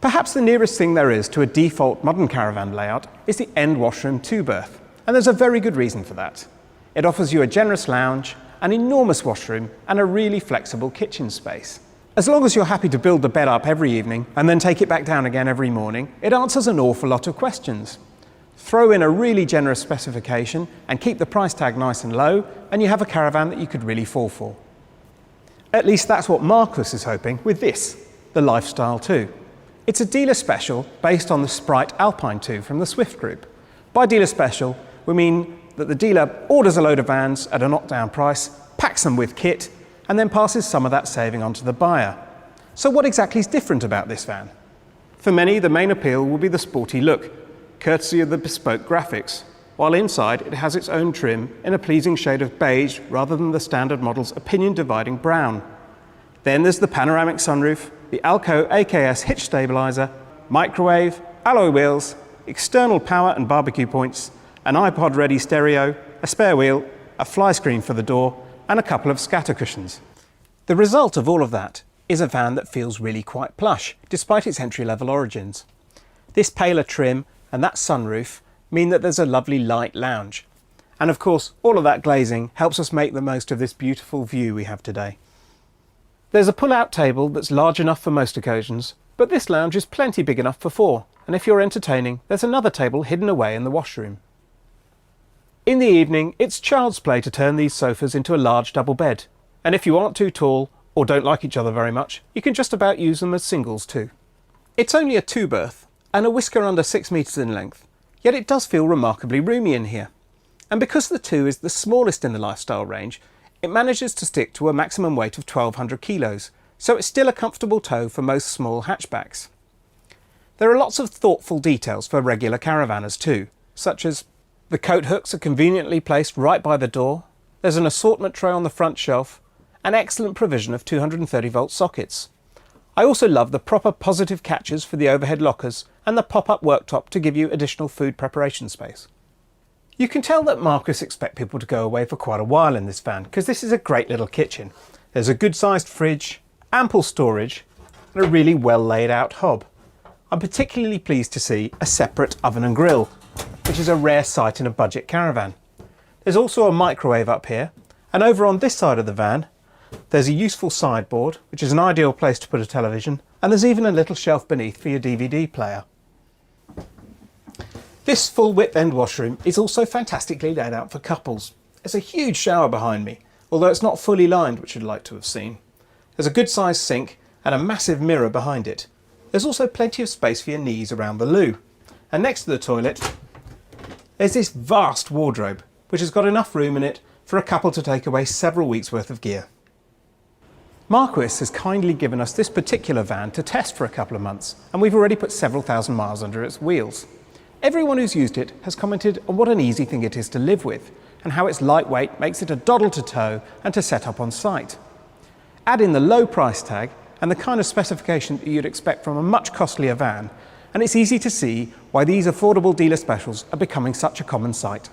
Perhaps the nearest thing there is to a default modern caravan layout is the end washroom two-berth, and there's a very good reason for that. It offers you a generous lounge, an enormous washroom, and a really flexible kitchen space. As long as you're happy to build the bed up every evening and then take it back down again every morning, it answers an awful lot of questions. Throw in a really generous specification and keep the price tag nice and low, and you have a caravan that you could really fall for. At least that's what Marquis is hoping with this, the Lifestyle 2. It's a dealer special based on the Sprite Alpine 2 from the Swift Group. By dealer special, we mean that the dealer orders a load of vans at a knockdown price, packs them with kit, and then passes some of that saving on to the buyer. So what exactly is different about this van? For many, the main appeal will be the sporty look, courtesy of the bespoke graphics, while inside it has its own trim in a pleasing shade of beige rather than the standard model's opinion-dividing brown. Then there's the panoramic sunroof, the Alco AKS hitch stabilizer, microwave, alloy wheels, external power and barbecue points, an iPod-ready stereo, a spare wheel, a fly screen for the door, and a couple of scatter cushions. The result of all of that is a van that feels really quite plush, despite its entry-level origins. This paler trim and that sunroof mean that there's a lovely light lounge. And of course, all of that glazing helps us make the most of this beautiful view we have today. There's a pull-out table that's large enough for most occasions, but this lounge is plenty big enough for four, and if you're entertaining, there's another table hidden away in the washroom. In the evening, it's child's play to turn these sofas into a large double bed, and if you aren't too tall or don't like each other very much, you can just about use them as singles too. It's only a two-berth and a whisker under 6 metres in length, yet it does feel remarkably roomy in here. And because the 2 is the smallest in the Lifestyle range, it manages to stick to a maximum weight of 1,200 kilos, so it's still a comfortable tow for most small hatchbacks. There are lots of thoughtful details for regular caravanners too, such as the coat hooks are conveniently placed right by the door, there's an assortment tray on the front shelf, and excellent provision of 230-volt sockets. I also love the proper positive catches for the overhead lockers and the pop-up worktop to give you additional food preparation space. You can tell that Marquis expect people to go away for quite a while in this van, because this is a great little kitchen. There's a good-sized fridge, ample storage, and a really well laid out hob. I'm particularly pleased to see a separate oven and grill, which is a rare sight in a budget caravan. There's also a microwave up here, and over on this side of the van there's a useful sideboard, which is an ideal place to put a television, and there's even a little shelf beneath for your DVD player. This full width end washroom is also fantastically laid out for couples. There's a huge shower behind me, although it's not fully lined, which I'd like to have seen. There's a good sized sink and a massive mirror behind it. There's also plenty of space for your knees around the loo. And next to the toilet, there's this vast wardrobe, which has got enough room in it for a couple to take away several weeks' worth of gear. Marquis has kindly given us this particular van to test for a couple of months, and we've already put several thousand miles under its wheels. Everyone who's used it has commented on what an easy thing it is to live with, and how its lightweight makes it a doddle to tow and to set up on site. Add in the low price tag and the kind of specification that you'd expect from a much costlier van, and it's easy to see why these affordable dealer specials are becoming such a common sight.